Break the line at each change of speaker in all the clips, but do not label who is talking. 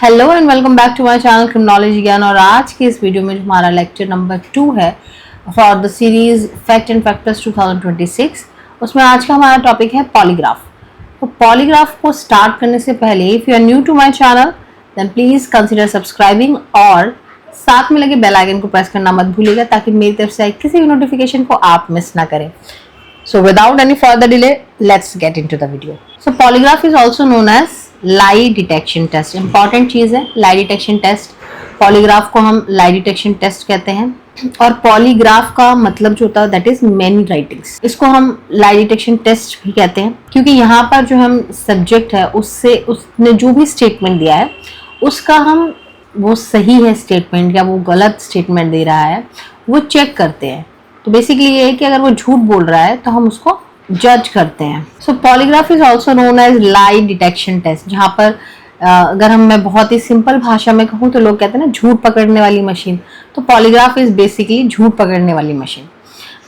Hello and welcome back to my channel Criminology Gyan. और आज के इस वीडियो में हमारा लेक्चर नंबर 2 है for the series fact and factors 2026। उसमें आज का हमारा टॉपिक है पॉलीग्राफ। तो पॉलीग्राफ को स्टार्ट करने से पहले if you are new to my channel then please consider subscribing और साथ में लगे बेल आइकन को प्रेस करना मत भूलिएगा ताकि मेरी तरफ से किसी भी नोटिफिकेशन को आप मिस ना करें। So without any further delay, let's get into the video. So polygraph is also known as lie detection test. Important चीज है lie detection test. पॉलीग्राफ को हम lie detection test कहते हैं और पॉलीग्राफ का मतलब जो होता है that is many writings. इसको हम lie detection test भी कहते हैं क्योंकि यहाँ पर जो हम सब्जेक्ट है उससे उसने जो भी स्टेटमेंट दिया है उसका हम वो सही है स्टेटमेंट या वो गलत स्टेटमेंट दे रहा है वो चेक करते हैं। तो बेसिकली ये है कि अगर वो झूठ बोल रहा है तो हम उसको जज करते हैं। So polygraph is also known as lie detection test, जहाँ पर अगर मैं बहुत ही सिंपल भाषा में कहूँ तो लोग कहते हैं ना झूठ पकड़ने वाली मशीन। तो पॉलीग्राफ इज बेसिकली झूठ पकड़ने वाली मशीन।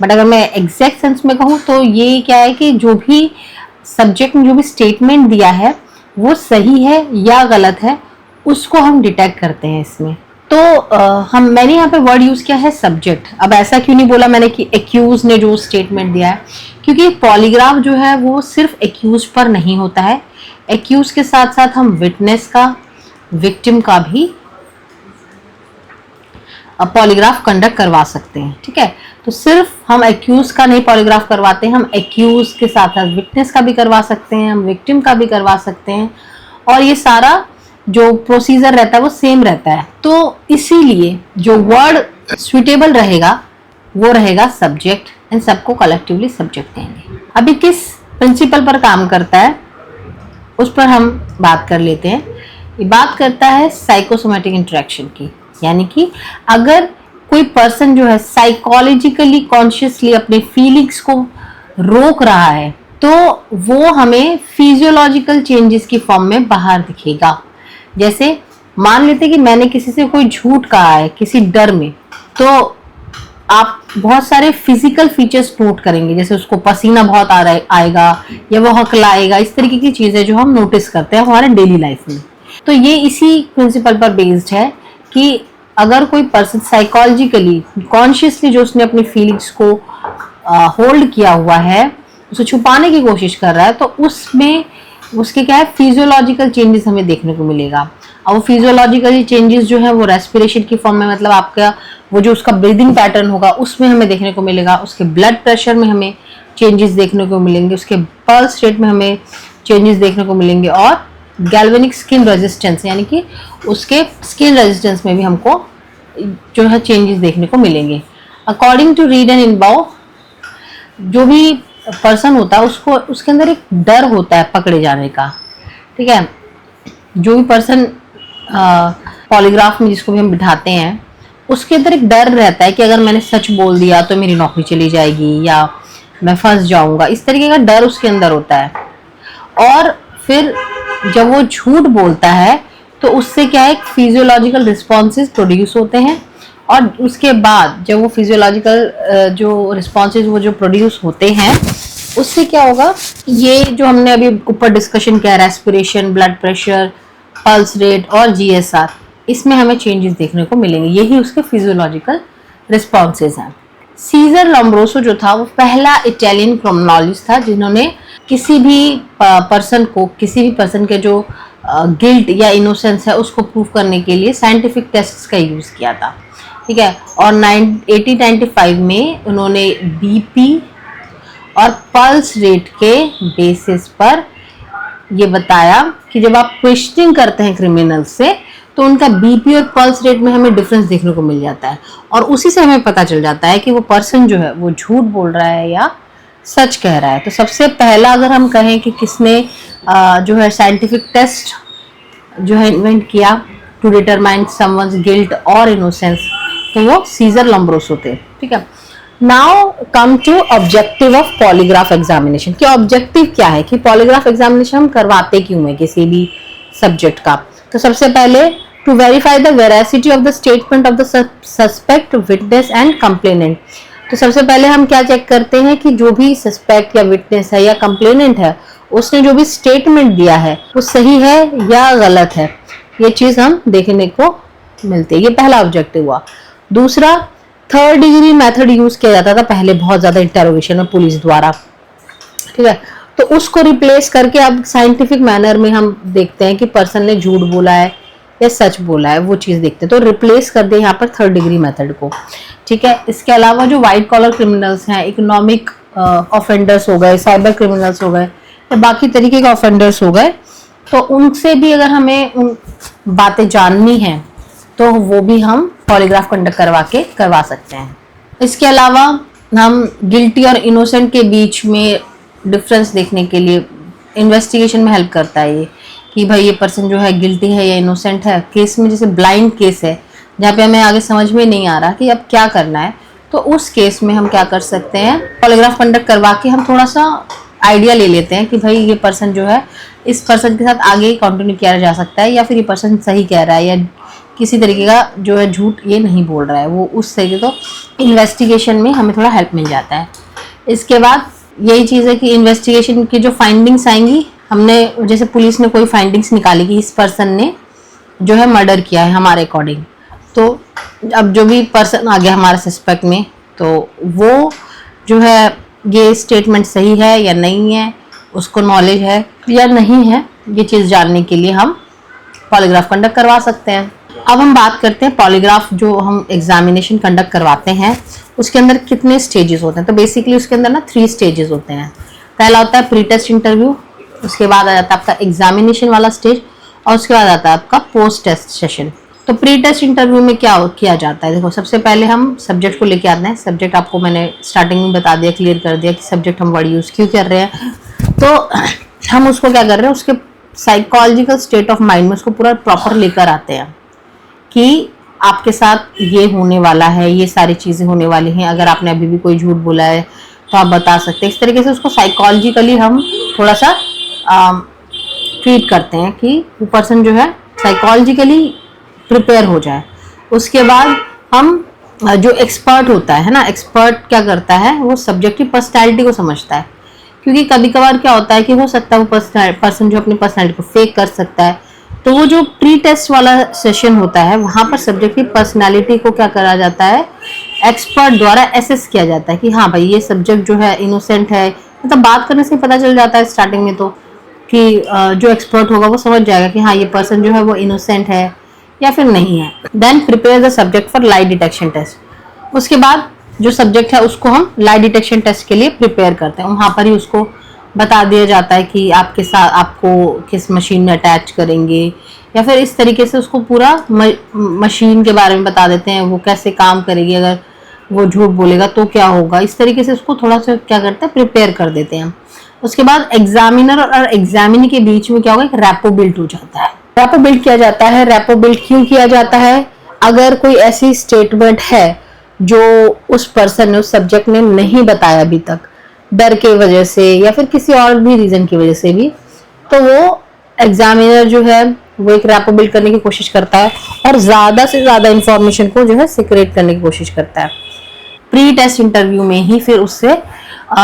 बट अगर मैं एग्जैक्ट सेंस में कहूँ तो ये क्या है कि जो भी सब्जेक्ट में जो भी स्टेटमेंट दिया है वो सही है या गलत है उसको हम डिटेक्ट करते हैं इसमें। तो मैंने यहाँ पे वर्ड यूज किया है सब्जेक्ट। अब ऐसा क्यों नहीं बोला मैंने कि एक्यूज ने जो स्टेटमेंट दिया है, क्योंकि पॉलीग्राफ जो है वो सिर्फ एक्यूज पर नहीं होता है। एक्यूज के साथ साथ हम विटनेस का, विक्टिम का भी पॉलीग्राफ कंडक्ट करवा सकते हैं। ठीक है, तो सिर्फ हम एक्यूज का नहीं पॉलीग्राफ करवाते हैं, हम एक्यूज के साथ साथ विटनेस का भी करवा सकते हैं, हम विक्टिम का भी करवा सकते हैं और ये सारा जो प्रोसीजर रहता है वो सेम रहता है। तो इसीलिए जो वर्ड सुइटेबल रहेगा वो रहेगा सब्जेक्ट एंड सबको कलेक्टिवली सब्जेक्ट कहेंगे। अभी किस प्रिंसिपल पर काम करता है उस पर हम बात कर लेते हैं। ये बात करता है साइकोसोमैटिक इंटरेक्शन की, यानी कि अगर कोई पर्सन जो है साइकोलॉजिकली कॉन्शियसली अपने फीलिंग्स को रोक रहा है तो वो हमें फिजियोलॉजिकल चेंजेस की फॉर्म में बाहर दिखेगा। जैसे मान लेते कि मैंने किसी से कोई झूठ कहा है किसी डर में, तो आप बहुत सारे फिजिकल फीचर्स नोट करेंगे, जैसे उसको पसीना बहुत आएगा या वो हकलाएगा। इस तरीके की चीजें जो हम नोटिस करते हैं हमारे डेली लाइफ में। तो ये इसी प्रिंसिपल पर बेस्ड है कि अगर कोई पर्सन साइकोलॉजिकली कॉन्शियसली जो उसने अपनी फीलिंग्स को होल्ड किया हुआ है, उसे छुपाने की कोशिश कर रहा है, तो उसमें उसके क्या है फिजियोलॉजिकल चेंजेस हमें देखने को मिलेगा। और वो फिजियोलॉजिकल चेंजेस जो है वो रेस्पिरेशन की फॉर्म में, मतलब आपका वो जो उसका ब्रीदिंग पैटर्न होगा उसमें हमें देखने को मिलेगा, उसके ब्लड प्रेशर में हमें चेंजेस देखने को मिलेंगे, उसके पल्स रेट में हमें चेंजेस देखने को मिलेंगे और गैल्वेनिक स्किन रेजिस्टेंस यानी कि उसके स्किन रेजिस्टेंस में भी हमको जो है चेंजेस देखने को मिलेंगे। अकॉर्डिंग टू रीड एंड इनबाउ, जो भी पर्सन होता है उसको उसके अंदर एक डर होता है पकड़े जाने का। ठीक है, जो भी पर्सन पॉलीग्राफ में जिसको भी हम बिठाते हैं उसके अंदर एक डर रहता है कि अगर मैंने सच बोल दिया तो मेरी नौकरी चली जाएगी या मैं फंस जाऊंगा। इस तरीके का डर उसके अंदर होता है। और फिर जब वो झूठ बोलता है तो उससे क्या है फिजियोलॉजिकल रिस्पॉन्सेज प्रोड्यूस होते हैं और उसके बाद जब वो फिजियोलॉजिकल जो रिस्पॉन्सेज वो जो प्रोड्यूस होते हैं उससे क्या होगा, ये जो हमने अभी ऊपर डिस्कशन किया respiration, blood pressure, pulse rate और जीएसआर, इसमें हमें चेंजेस देखने को मिलेंगे। यही उसके फिजियोलॉजिकल रिस्पॉन्सेज हैं। सीजर लोम्ब्रोसो जो था वो पहला इटालियन क्रिमिनोलॉजिस्ट था जिन्होंने किसी भी पर्सन के जो गिल्ट या इनोसेंस है उसको प्रूव करने के लिए साइंटिफिक टेस्ट्स का यूज किया था। ठीक है, और 1895 में उन्होंने बीपी और पल्स रेट के बेसिस पर ये बताया कि जब आप क्वेश्चनिंग करते हैं क्रिमिनल से तो उनका बीपी और पल्स रेट में हमें डिफरेंस देखने को मिल जाता है और उसी से हमें पता चल जाता है कि वो पर्सन जो है वो झूठ बोल रहा है या सच कह रहा है। तो सबसे पहला अगर हम कहें कि किसने जो है साइंटिफिक टेस्ट जो है इन्वेंट किया टू डिटरमाइन समवन्स गिल्ट और इनोसेंस, तो वो सीजर लोम्ब्रोसो थे। ठीक है, now come to objective of polygraph examination. कि ऑब्जेक्टिव क्या है, कि पॉलीग्राफ एग्जामिनेशन हम करवाते क्यों है किसी भी सब्जेक्ट का। तो सबसे पहले to verify the veracity of the statement of the suspect, witness and complainant. तो सबसे पहले हम क्या चेक करते हैं कि जो भी सस्पेक्ट या विटनेस है या कंप्लेनेंट है उसने जो भी स्टेटमेंट दिया है वो सही है या गलत है। ये चीज हम देखने को मिलती है। ये पहला ऑब्जेक्टिव हुआ। दूसरा, थर्ड डिग्री मेथड यूज किया जाता था पहले बहुत ज्यादा इंटरोगेशन में पुलिस द्वारा, ठीक है। तो उसको रिप्लेस करके अब साइंटिफिक मैनर में हम देखते हैं कि पर्सन ने झूठ बोला है या सच बोला है, वो चीज देखते हैं। तो रिप्लेस कर दे यहाँ पर थर्ड डिग्री मेथड को, ठीक है। इसके अलावा जो व्हाइट कॉलर क्रिमिनल्स हैं, इकोनॉमिक ऑफेंडर्स हो गए, साइबर क्रिमिनल्स हो गए या बाकी तरीके के ऑफेंडर्स हो गए, तो उनसे भी अगर हमें उन बातें जाननी है तो वो भी हम पॉलीग्राफ कंडक्ट करवा सकते हैं। इसके अलावा हम गिल्टी और इनोसेंट के बीच में डिफरेंस देखने के लिए इन्वेस्टिगेशन में हेल्प करता है ये, कि भाई ये पर्सन जो है गिल्टी है या इनोसेंट है। केस में जैसे ब्लाइंड केस है जहाँ पे हमें आगे समझ में नहीं आ रहा कि अब क्या करना है, तो उस केस में हम क्या कर सकते हैं, पॉलीग्राफ कंडक्ट करवा के हम थोड़ा सा आइडिया ले लेते हैं कि भाई ये पर्सन जो है, इस पर्सन के साथ आगे कंटिन्यू किया जा सकता है या फिर ये पर्सन सही कह रहा है या किसी तरीके का जो है झूठ ये नहीं बोल रहा है, वो उस तरीके। तो इन्वेस्टिगेशन में हमें थोड़ा हेल्प मिल जाता है। इसके बाद यही चीज़ है कि इन्वेस्टिगेशन की जो फाइंडिंग्स आएंगी, हमने जैसे पुलिस ने कोई फाइंडिंग्स निकाली कि इस पर्सन ने जो है मर्डर किया है हमारे अकॉर्डिंग, तो अब जो भी पर्सन आ गया हमारे सस्पेक्ट में, तो वो जो है ये स्टेटमेंट सही है या नहीं है, उसको नॉलेज है या नहीं है, ये चीज़ जानने के लिए हम पॉलीग्राफ कंडक्ट करवा सकते हैं। अब हम बात करते हैं पॉलीग्राफ जो हम एग्जामिनेशन कंडक्ट करवाते हैं उसके अंदर कितने स्टेजेस होते हैं। तो बेसिकली उसके अंदर ना 3 स्टेजेस होते हैं। पहला होता है प्री टेस्ट इंटरव्यू, उसके बाद आ जाता है आपका एग्जामिनेशन वाला स्टेज, और उसके बाद आता है आपका पोस्ट टेस्ट सेशन। तो प्री टेस्ट इंटरव्यू में क्या किया जाता है, देखो सबसे पहले हम सब्जेक्ट को लेके आते हैं। सब्जेक्ट आपको मैंने स्टार्टिंग में बता दिया, क्लियर कर दिया कि सब्जेक्ट हम वर्ड यूज़ क्यों कर रहे हैं। तो हम उसको क्या कर रहे हैं, उसके साइकोलॉजिकल स्टेट ऑफ माइंड में उसको पूरा प्रॉपर लेकर आते हैं कि आपके साथ ये होने वाला है, ये सारी चीज़ें होने वाली हैं, अगर आपने अभी भी कोई झूठ बोला है तो आप बता सकते हैं। इस तरीके से उसको साइकोलॉजिकली हम थोड़ा सा ट्रीट करते हैं कि वो पर्सन जो है साइकोलॉजिकली प्रिपेयर हो जाए। उसके बाद हम जो एक्सपर्ट होता है ना, एक्सपर्ट क्या करता है, वो सब्जेक्ट की पर्सनैलिटी को समझता है। क्योंकि कभी कभार क्या होता है कि हो सकता है वो पर्सन जो अपनी पर्सनैलिटी को फेक कर सकता है। तो वो जो प्री टेस्ट वाला सेशन होता है वहाँ पर सब्जेक्ट की पर्सनालिटी को क्या करा जाता है, एक्सपर्ट द्वारा एसेस किया जाता है कि हाँ भाई ये सब्जेक्ट जो है इनोसेंट है। मतलब बात करने से पता चल जाता है स्टार्टिंग में तो कि जो एक्सपर्ट होगा वो समझ जाएगा कि हाँ ये पर्सन जो है वो इनोसेंट है या फिर नहीं है। Then prepare the subject for lie detection test. उसके बाद जो सब्जेक्ट है उसको हम लाई डिटेक्शन टेस्ट के लिए प्रिपेयर करते हैं। वहाँ पर ही उसको बता दिया जाता है कि आपके साथ आपको किस मशीन में अटैच करेंगे, या फिर इस तरीके से उसको पूरा मशीन के बारे में बता देते हैं, वो कैसे काम करेगी, अगर वो झूठ बोलेगा तो क्या होगा। इस तरीके से उसको थोड़ा सा क्या करते हैं, प्रिपेयर कर देते हैं। उसके बाद एग्जामिनर और एग्जामिनी के बीच में क्या होगा, एक रैपो बिल्ड हो जाता है। रैपो बिल्ड किया जाता है। रैपो बिल्ड क्यों किया जाता है, अगर कोई ऐसी स्टेटमेंट है जो उस पर्सन ने, उस सब्जेक्ट ने नहीं बताया अभी तक, डर के वजह से या फिर किसी और भी रीजन की वजह से भी, तो वो एग्जामिनर जो है वो एक रैपो बिल्ड करने की कोशिश करता है और ज्यादा से ज्यादा इंफॉर्मेशन को जो है सीक्रेट करने की कोशिश करता है। प्री टेस्ट इंटरव्यू में ही फिर उससे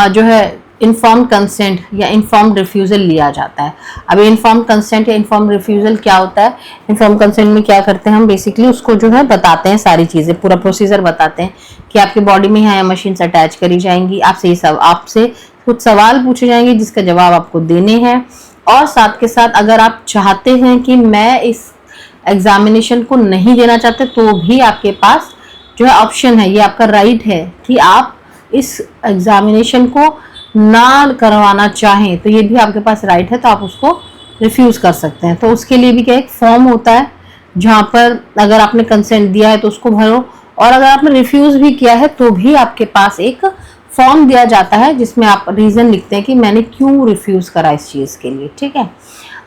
जो है इन्फॉर्म्ड कंसेंट या इन्फॉर्म्ड रिफ्यूजल लिया जाता है। अब इन्फॉर्म्ड कंसेंट या इन्फॉर्म्ड रिफ्यूजल क्या होता है, इन्फॉर्म्ड कंसेंट में क्या करते हैं हम, बेसिकली उसको जो है बताते हैं, सारी चीज़ें पूरा प्रोसीजर बताते हैं कि आपके बॉडी में यहाँ मशीन से अटैच करी जाएंगी, आपसे कुछ सवाल पूछे जाएंगे जिसका जवाब आपको देने हैं, और साथ के साथ अगर आप चाहते हैं कि मैं इस एग्जामिनेशन को नहीं देना चाहते तो भी आपके पास जो है ऑप्शन है, ये आपका राइट है कि आप इस एग्जामिनेशन को ना करवाना चाहें तो ये भी आपके पास राइट है, तो आप उसको रिफ्यूज कर सकते हैं। तो उसके लिए भी क्या एक फॉर्म होता है जहाँ पर अगर आपने कंसेंट दिया है तो उसको भरो, और अगर आपने रिफ्यूज भी किया है तो भी आपके पास एक फॉर्म दिया जाता है जिसमें आप रीजन लिखते हैं कि मैंने क्यों रिफ्यूज करा इस चीज के लिए। ठीक है,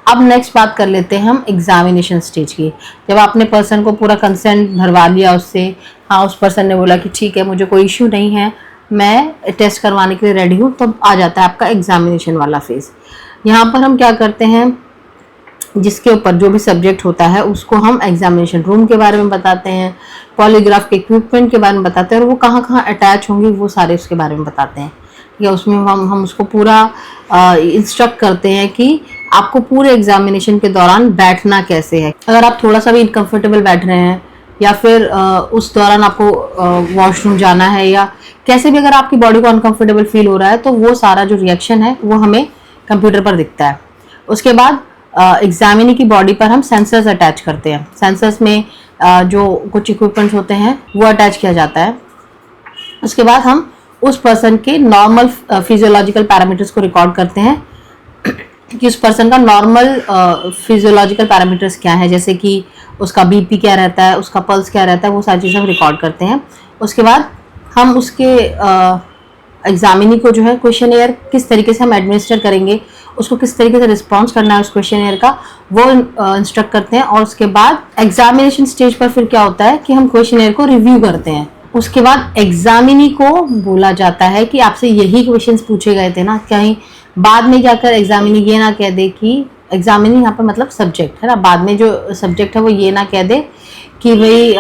अब नेक्स्ट बात कर लेते हैं हम एग्जामिनेशन स्टेज की। जब आपने पर्सन को पूरा कंसेंट भरवा लिया उससे, हाँ उस पर्सन ने बोला कि ठीक है मुझे कोई इश्यू नहीं है, मैं टेस्ट करवाने के लिए रेडी हूँ, तब आ जाता है आपका एग्जामिनेशन वाला फेज। यहाँ पर हम क्या करते हैं, जिसके ऊपर जो भी सब्जेक्ट होता है उसको हम एग्जामिनेशन रूम के बारे में बताते हैं, पॉलीग्राफ के इक्विपमेंट के बारे में बताते हैं, और वो कहाँ कहाँ अटैच होंगे वो सारे उसके बारे में बताते हैं। या उसमें हम उसको पूरा इंस्ट्रक्ट करते हैं कि आपको पूरे एग्जामिनेशन के दौरान बैठना कैसे है। अगर आप थोड़ा सा भी इनकम्फर्टेबल बैठ रहे हैं या फिर उस दौरान आपको वॉशरूम जाना है या कैसे भी अगर आपकी बॉडी को अनकंफर्टेबल फील हो रहा है, तो वो सारा जो रिएक्शन है वो हमें कंप्यूटर पर दिखता है। उसके बाद एग्जामिनी की बॉडी पर हम सेंसर्स अटैच करते हैं। सेंसर्स में जो कुछ इक्विपमेंट्स होते हैं वो अटैच किया जाता है। उसके बाद हम उस पर्सन के नॉर्मल फिजियोलॉजिकल पैरामीटर्स को रिकॉर्ड करते हैं कि उस पर्सन का नॉर्मल फिजियोलॉजिकल पैरामीटर्स क्या है, जैसे कि उसका बीपी क्या रहता है, उसका पल्स क्या रहता है, वो सारी चीज़ें हम रिकॉर्ड करते हैं। उसके बाद हम उसके एग्जामिनी को जो है क्वेश्चनियर किस तरीके से हम एडमिनिस्टर करेंगे, उसको किस तरीके से रिस्पॉन्स करना है उस क्वेश्चनियर का, वो इंस्ट्रक्ट करते हैं। और उसके बाद एग्जामिनेशन स्टेज पर फिर क्या होता है कि हम क्वेश्चनियर को रिव्यू करते हैं। उसके बाद एग्जामिनी को बोला जाता है कि आपसे यही क्वेश्चंस पूछे गए थे ना, कहीं बाद में जाकर एग्जामिनी ये ना कह दे कि एग्जामिनी यहाँ पर मतलब सब्जेक्ट है ना, बाद में जो सब्जेक्ट है वो ये ना कह दे कि भाई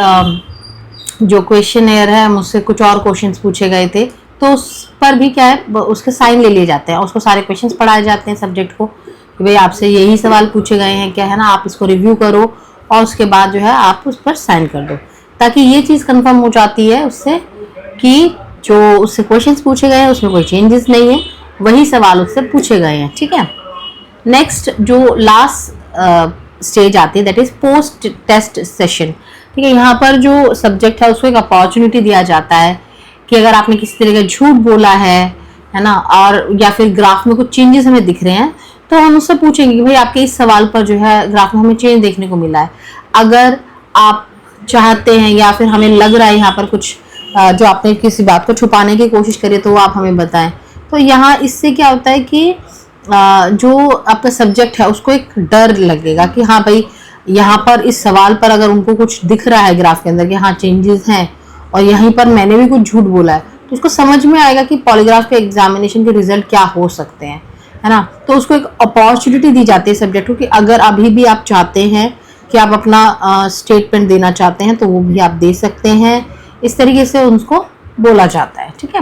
जो क्वेश्चनियर है मुझसे कुछ और क्वेश्चंस पूछे गए थे, तो उस पर भी क्या है उसके साइन ले लिए जाते हैं, उसको सारे क्वेश्चंस पढ़ाए जाते हैं सब्जेक्ट को कि भाई आपसे यही सवाल पूछे गए हैं, क्या है ना, आप इसको रिव्यू करो और उसके बाद जो है आप उस पर साइन कर दो, ताकि ये चीज़ कंफर्म हो जाती है उससे कि जो उससे क्वेश्चंस पूछे गए हैं उसमें कोई चेंजेस नहीं है, वही सवाल उससे पूछे गए हैं। ठीक है। नेक्स्ट जो लास्ट स्टेज आती है that is post test session. ठीक है, यहाँ पर जो सब्जेक्ट है उसको एक अपॉर्चुनिटी दिया जाता है कि अगर आपने किसी तरह का झूठ बोला है ना, और या फिर ग्राफ में कुछ चेंजेस हमें दिख रहे हैं, तो हम उससे पूछेंगे कि भाई आपके इस सवाल पर जो है ग्राफ में हमें चेंज देखने को मिला है, अगर आप चाहते हैं या फिर हमें लग रहा है यहाँ पर कुछ जो आपने किसी बात को छुपाने की कोशिश करी तो वो आप हमें बताएं। तो यहाँ इससे क्या होता है कि जो आपका सब्जेक्ट है उसको एक डर लगेगा कि हाँ भाई यहाँ पर इस सवाल पर अगर उनको कुछ दिख रहा है ग्राफ के अंदर कि हाँ चेंजेस हैं और यहीं पर मैंने भी कुछ झूठ बोला है, तो उसको समझ में आएगा कि पॉलीग्राफ के एग्जामिनेशन के रिजल्ट क्या हो सकते हैं, है ना। तो उसको एक अपॉर्चुनिटी दी जाती है सब्जेक्ट को कि अगर अभी भी आप चाहते हैं कि आप अपना स्टेटमेंट देना चाहते हैं तो वो भी आप दे सकते हैं। इस तरीके से उनको बोला जाता है। ठीक है।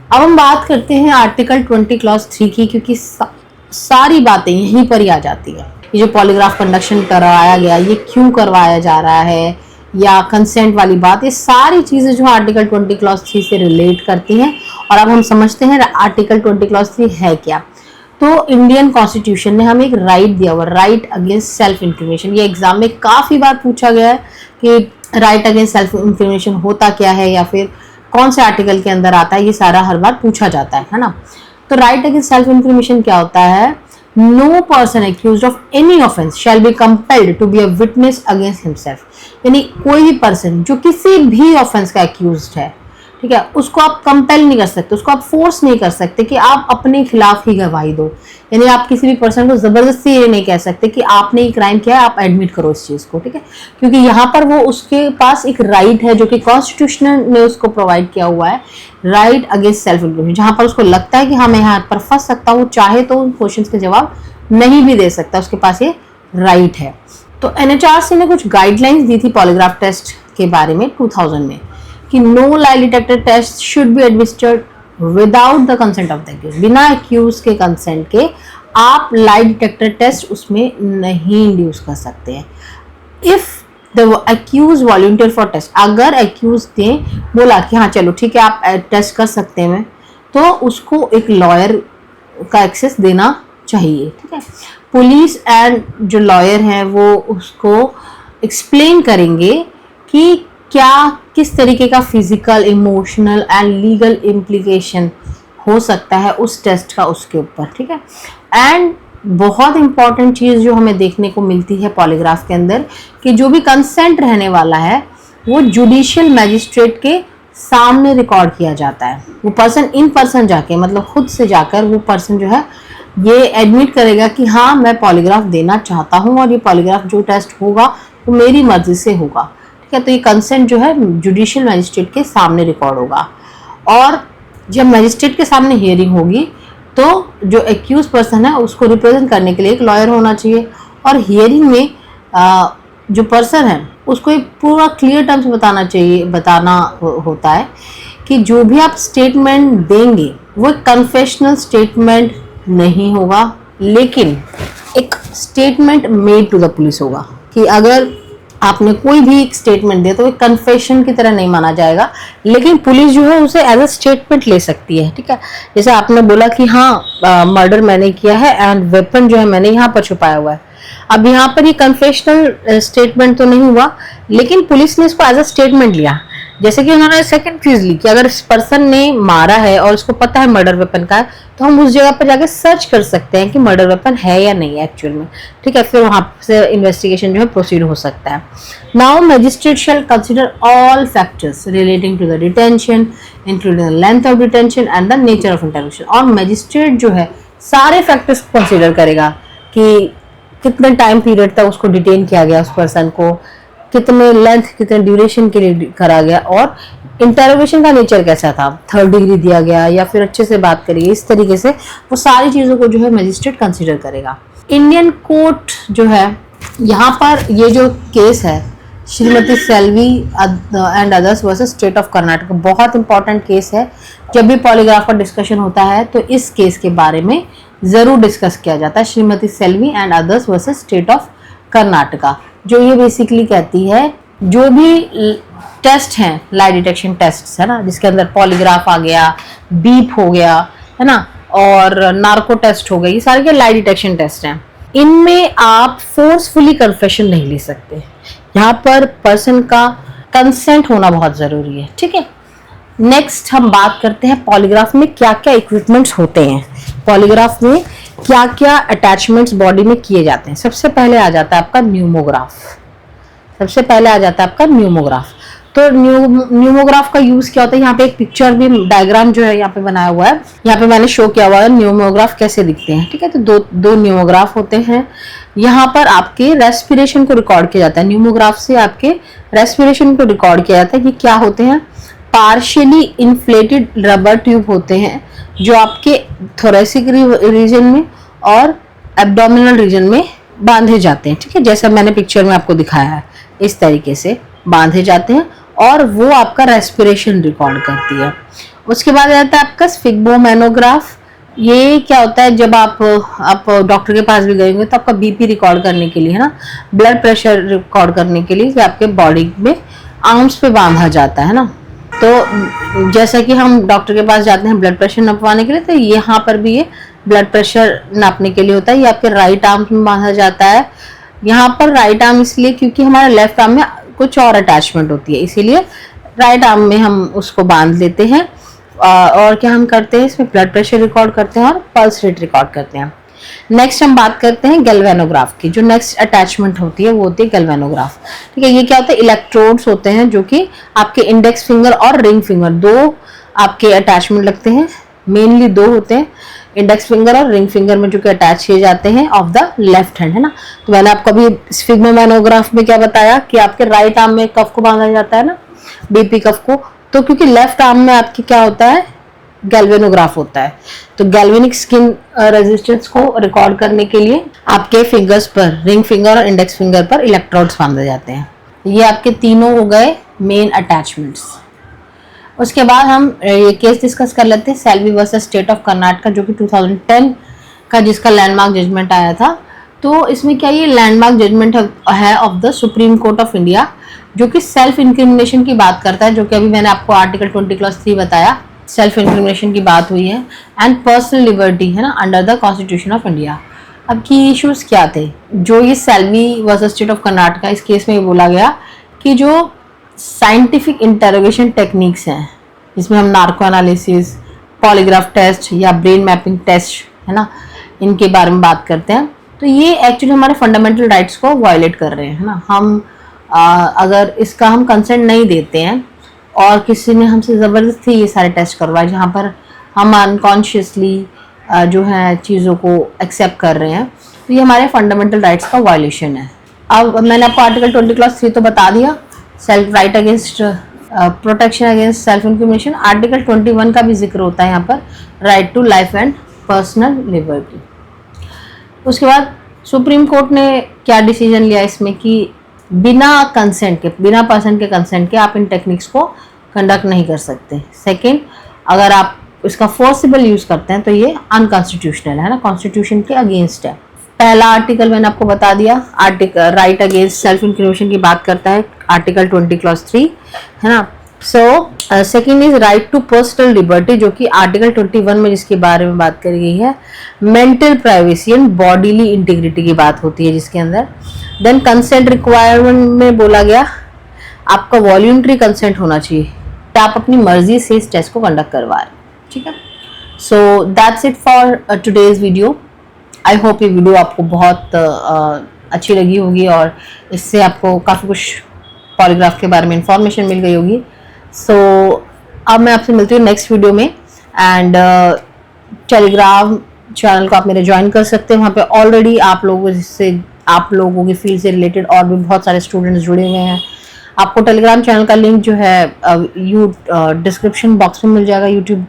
अब हम बात करते हैं आर्टिकल 20 क्लॉज 3 की, क्योंकि सारी बातें यहीं पर ही आ जाती है। ये जो पॉलीग्राफ कंडक्शन करवाया गया, ये क्यों करवाया जा रहा है, या कंसेंट वाली बात, ये सारी चीज़ें जो आर्टिकल 20 क्लॉज 3 से रिलेट करती हैं। और अब हम समझते हैं आर्टिकल 20 क्लॉज 3 है क्या। तो इंडियन कॉन्स्टिट्यूशन ने हमें एक राइट दिया हुआ, राइट अगेंस्ट सेल्फ इंफॉर्मेशन। ये एग्जाम में काफ़ी बार पूछा गया है कि राइट अगेंस्ट सेल्फ इंफॉर्मेशन होता क्या है या फिर कौन से आर्टिकल के अंदर आता है, ये सारा हर बार पूछा जाता है ना। तो राइट अगेंस्ट सेल्फ इंफॉर्मेशन क्या होता है, no person accused of any offence shall be compelled to be a witness against himself. यानी कोई भी पर्सन जो किसी भी ऑफेंस का एक्यूज्ड है, ठीक है, उसको आप कंपेल नहीं कर सकते, उसको आप फोर्स नहीं कर सकते कि आप अपने खिलाफ ही गवाही दो। यानी आप किसी भी पर्सन को जबरदस्ती ये नहीं कह सकते कि आपने ये क्राइम किया है, आप एडमिट करो इस चीज को। ठीक है, क्योंकि यहाँ पर वो उसके पास एक राइट है जो कि कॉन्स्टिट्यूशन ने उसको प्रोवाइड किया हुआ है, राइट अगेंस्ट सेल्फ इंफॉर्मेशन। जहां पर उसको लगता है कि हाँ मैं यहाँ पर फंस सकता हूँ, चाहे तो उन क्वेश्चंस के जवाब नहीं भी दे सकता, उसके पास ये राइट है। तो एनएचआरसी ने कुछ गाइडलाइंस दी थी पॉलीग्राफ टेस्ट के बारे में 2000 में कि no lie detector test should be administered without the consent of the accused. बिना एक्यूज के कंसेंट के आप लाई डिटेक्टर टेस्ट उसमें नहीं इंड्यूस कर सकते हैं। If the accused volunteer for test, अगर एक्यूज ने बोला कि हाँ चलो ठीक है आप टेस्ट कर सकते हैं, तो उसको एक लॉयर का एक्सेस देना चाहिए। ठीक है, पुलिस एंड जो लॉयर हैं वो उसको एक्सप्लेन करेंगे कि क्या किस तरीके का physical, emotional and legal implication हो सकता है उस टेस्ट का उसके ऊपर। ठीक है, एंड बहुत इंपॉर्टेंट चीज़ जो हमें देखने को मिलती है पॉलीग्राफ के अंदर कि जो भी कंसेंट रहने वाला है वो जुडिशियल मैजिस्ट्रेट के सामने रिकॉर्ड किया जाता है। वो पर्सन इन पर्सन जाके, मतलब खुद से जाकर वो पर्सन जो है ये एडमिट करेगा कि हाँ मैं पॉलीग्राफ देना चाहता हूँ और ये पॉलीग्राफ जो टेस्ट होगा वो मेरी मर्जी से होगा। ठीक है, तो ये कंसेंट जो है जुडिशियल मैजिस्ट्रेट के सामने रिकॉर्ड होगा। और जब मैजिस्ट्रेट के सामने हियरिंग होगी तो जो एक्यूज पर्सन है उसको रिप्रेजेंट करने के लिए एक लॉयर होना चाहिए। और हियरिंग में जो पर्सन है उसको एक पूरा क्लियर टर्म्स बताना होता है कि जो भी आप स्टेटमेंट देंगे वो एक कन्फेशनल स्टेटमेंट नहीं होगा, लेकिन एक statement made to the police होगा कि अगर आपने कोई भी एक स्टेटमेंट दिया तो एक कन्फेशन की तरह नहीं माना जाएगा, लेकिन पुलिस जो है उसे एज अ स्टेटमेंट ले सकती है। ठीक है, जैसे आपने बोला कि हाँ मर्डर मैंने किया है एंड वेपन जो है मैंने यहाँ पर छुपाया हुआ है। अब यहाँ पर ये कन्फेशनल स्टेटमेंट तो नहीं हुआ, लेकिन पुलिस ने इसको एज अ स्टेटमेंट लिया। जैसे कि उन्होंने सेकंड चीज ली कि अगर इस पर्सन ने मारा है और उसको पता है मर्डर वेपन का है, तो हम उस जगह पर जाके सर्च कर सकते हैं कि मर्डर वेपन है या नहीं है एक्चुअल में। ठीक है, फिर वहां से इन्वेस्टिगेशन जो है प्रोसीड हो सकता है। Now magistrate shall consider all factors relating to the detention including the length of detention and the nature of interrogation. और मैजिस्ट्रेट जो है सारे फैक्टर्स को कंसिडर करेगा कि कितने टाइम पीरियड तक उसको डिटेन किया गया, उस पर्सन को कितने लेंथ कितने ड्यूरेशन के लिए करा गया, और इंटरोगेशन का नेचर कैसा था, 3rd डिग्री दिया गया या फिर अच्छे से बात करिए, इस तरीके से वो सारी चीज़ों को जो है मजिस्ट्रेट कंसीडर करेगा। इंडियन कोर्ट जो है यहाँ पर ये जो केस है Shrimati Selvi and others versus state of Karnataka, बहुत इंपॉर्टेंट केस है। जब भी पॉलीग्राफ का डिस्कशन होता है तो इस केस के बारे में जरूर डिस्कस किया जाता है, Shrimati Selvi and others versus state of Karnataka. जो ये बेसिकली कहती है जो भी टेस्ट हैं, लाई डिटेक्शन टेस्ट है ना, जिसके अंदर पॉलीग्राफ आ गया, बीप हो गया है ना, और नार्को टेस्ट हो गई, ये सारे के लाई डिटेक्शन टेस्ट हैं। इनमें आप फोर्सफुली कन्फेशन नहीं ले सकते, यहाँ पर पर्सन का कंसेंट होना बहुत जरूरी है। ठीक है, नेक्स्ट हम बात करते हैं पॉलीग्राफ में क्या क्या इक्विपमेंट्स होते हैं, पॉलीग्राफ में क्या क्या अटैचमेंट्स बॉडी में किए जाते हैं। सबसे पहले आ जाता है आपका न्यूमोग्राफ, सबसे पहले आ जाता है आपका न्यूमोग्राफ। तो न्यूमोग्राफ का यूज क्या होता है, यहाँ पे एक पिक्चर भी, डायग्राम जो है यहाँ पे बनाया हुआ है, यहाँ पे मैंने शो किया हुआ है न्यूमोग्राफ कैसे दिखते हैं। ठीक है, तो दो न्यूमोग्राफ होते हैं। यहाँ पर आपके रेस्पिरेशन को रिकॉर्ड किया जाता है, न्यूमोग्राफ से आपके रेस्पिरेशन को रिकॉर्ड किया जाता है। ये क्या होते हैं, पार्शियली इन्फ्लेटेड रबर ट्यूब होते हैं जो आपके थोरेसिक रीजन में और एब्डोमिनल रीजन में बांधे जाते हैं। ठीक है, जैसा मैंने पिक्चर में आपको दिखाया है, इस तरीके से बांधे जाते हैं और वो आपका रेस्पिरेशन रिकॉर्ड करती है। उसके बाद आता है आपका स्फिग्मोमेनोग्राफ। ये क्या होता है, जब आप डॉक्टर के पास भी गए होंगे तो आपका बीपी रिकॉर्ड करने के लिए है ना, ब्लड प्रेशर रिकॉर्ड करने के लिए आपके बॉडी में आर्म्स पे बांधा जाता है ना। तो जैसा कि हम डॉक्टर के पास जाते हैं ब्लड प्रेशर नापवाने के लिए, तो यहाँ पर भी ये ब्लड प्रेशर नापने के लिए होता है। ये आपके राइट आर्म में बांधा जाता है। यहाँ पर राइट आर्म इसलिए क्योंकि हमारे लेफ्ट आर्म में कुछ और अटैचमेंट होती है, इसीलिए राइट आर्म में हम उसको बांध लेते हैं। और क्या हम करते हैं, इसमें ब्लड प्रेशर रिकॉर्ड करते हैं और पल्स रेट रिकॉर्ड करते हैं। नेक्स्ट हम बात करते हैं गैल्वेनोग्राफ की। जो नेक्स्ट अटैचमेंट होती है वो होती है गैल्वेनोग्राफ। ठीक है, ये क्या होता है, इलेक्ट्रोड्स होते हैं जो कि आपके इंडेक्स फिंगर और रिंग फिंगर, दो आपके अटैचमेंट लगते हैं, मेनली दो होते हैं, इंडेक्स फिंगर और रिंग फिंगर में, जो कि अटैच किए जाते हैं ऑफ द लेफ्ट हैंड है ना। तो मैंने आपको अभी स्फिग्मोमेनोग्राफ में क्या बताया कि आपके राइट आर्म में कफ को बांधा जाता है ना, बीपी कफ को, तो क्योंकि लेफ्ट आर्म में आपकी क्या होता है, गैल्वेनोग्राफ होता है। तो गैल्वेनिक स्किन रेजिस्टेंस को रिकॉर्ड करने के लिए आपके फिंगर्स पर, रिंग फिंगर और इंडेक्स फिंगर पर इलेक्ट्रोड्स बांधे जाते हैं। ये आपके तीनों हो गए मेन अटैचमेंट्स। उसके बाद हम ये केस डिस्कस कर लेते हैं, Selvi versus state of Karnataka, जो कि 2010 का जिसका लैंडमार्क जजमेंट आया था। तो इसमें क्या, ये लैंडमार्क जजमेंट है of the supreme court of India, जो कि सेल्फ इंक्रिमिनेशन की बात करता है, जो कि अभी मैंने आपको आर्टिकल 20 क्लॉज 3 बताया, सेल्फ इंक्रिमिनेशन की बात हुई है, एंड पर्सनल लिबर्टी है ना, under the constitution of India. अब की इश्यूज क्या थे, जो ये Selvi versus state of Karnataka, इस केस में ये बोला गया कि जो साइंटिफिक इंटरोगेशन टेक्निक्स हैं, जिसमें हम नार्को एनालिसिस, पॉलीग्राफ टेस्ट या ब्रेन मैपिंग टेस्ट है ना, इनके बारे में बात करते हैं, तो ये एक्चुअली हमारे फंडामेंटल राइट्स को वायलेट कर रहे हैं है ना। हम अगर इसका हम कंसेंट नहीं देते हैं और किसी ने हमसे ज़बरदस्ती ये सारे टेस्ट करवाए, जहाँ पर हम अनकॉन्शियसली जो है चीज़ों को एक्सेप्ट कर रहे हैं, तो ये हमारे फंडामेंटल राइट्स का वायलेशन है। अब मैंने आपको आर्टिकल 20 क्लॉज 3 तो बता दिया, self right against protection against self incrimination. Article 21 का भी जिक्र होता है यहाँ पर, right to life and personal liberty. उसके बाद सुप्रीम कोर्ट ने क्या डिसीजन लिया इसमें कि बिना कंसेंट के, बिना पर्सन के कंसेंट के आप इन टेक्निक्स को कंडक्ट नहीं कर सकते। सेकंड, अगर आप इसका फोर्सिबल यूज करते हैं तो ये अनकॉन्स्टिट्यूशनल है ना, कॉन्स्टिट्यूशन के अगेंस्ट है। पहला आर्टिकल मैंने आपको बता दिया, article right against self incrimination की बात करता है, आर्टिकल 20 क्लॉज 3 है ना। So second is right to personal liberty, जो कि आर्टिकल 21 में जिसके बारे में बात करी गई है। Mental privacy and bodily integrity की बात होती है जिसके अंदर। देन कंसेंट रिक्वायरमेंट में बोला गया आपका वॉल्यूंटरी कंसेंट होना चाहिए, तो आप अपनी मर्जी से इस टेस्ट को कंडक्ट करवा रहे हैं, ठीक है। So that's it for today's video. I hope ये वीडियो आपको बहुत अच्छी लगी होगी और इससे आपको काफ़ी कुछ पॉलीग्राफ के बारे में इंफॉर्मेशन मिल गई होगी। सो अब मैं आपसे मिलती हूँ नेक्स्ट वीडियो में। एंड टेलीग्राम चैनल को आप मेरे ज्वाइन कर सकते हैं, वहाँ पे ऑलरेडी आप लोगों की फील्ड से रिलेटेड और भी बहुत सारे स्टूडेंट्स जुड़े हुए हैं। आपको टेलीग्राम चैनल का लिंक जो है डिस्क्रिप्शन बॉक्स में मिल जाएगा YouTube.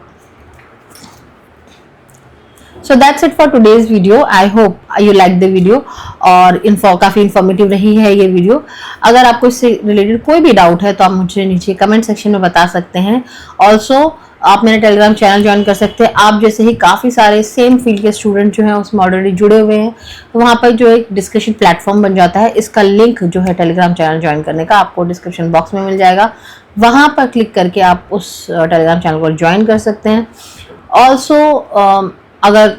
So that's it for today's video. I hope you like the video और काफ़ी इन्फॉर्मेटिव रही है ये वीडियो। अगर आपको इससे रिलेटेड कोई भी डाउट है तो आप मुझे नीचे कमेंट सेक्शन में बता सकते हैं। ऑल्सो आप मेरा टेलीग्राम चैनल ज्वाइन कर सकते हैं। आप जैसे ही काफ़ी सारे सेम फील्ड के स्टूडेंट जो हैं उसमें ऑलरेडी जुड़े हुए हैं, तो वहाँ पर जो एक डिस्कशन प्लेटफॉर्म बन जाता है। इसका लिंक जो है टेलीग्राम चैनल ज्वाइन करने का आपको डिस्क्रिप्शन बॉक्स में मिल जाएगा, वहाँ पर क्लिक करके आप उस टेलीग्राम चैनल को ज्वाइन कर सकते हैं। ऑल्सो अगर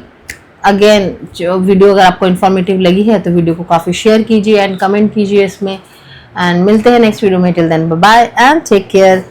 अगेन जो वीडियो अगर आपको इन्फॉर्मेटिव लगी है तो वीडियो को काफ़ी शेयर कीजिए एंड कमेंट कीजिए इसमें। एंड मिलते हैं नेक्स्ट वीडियो में। Till then bye bye and take care.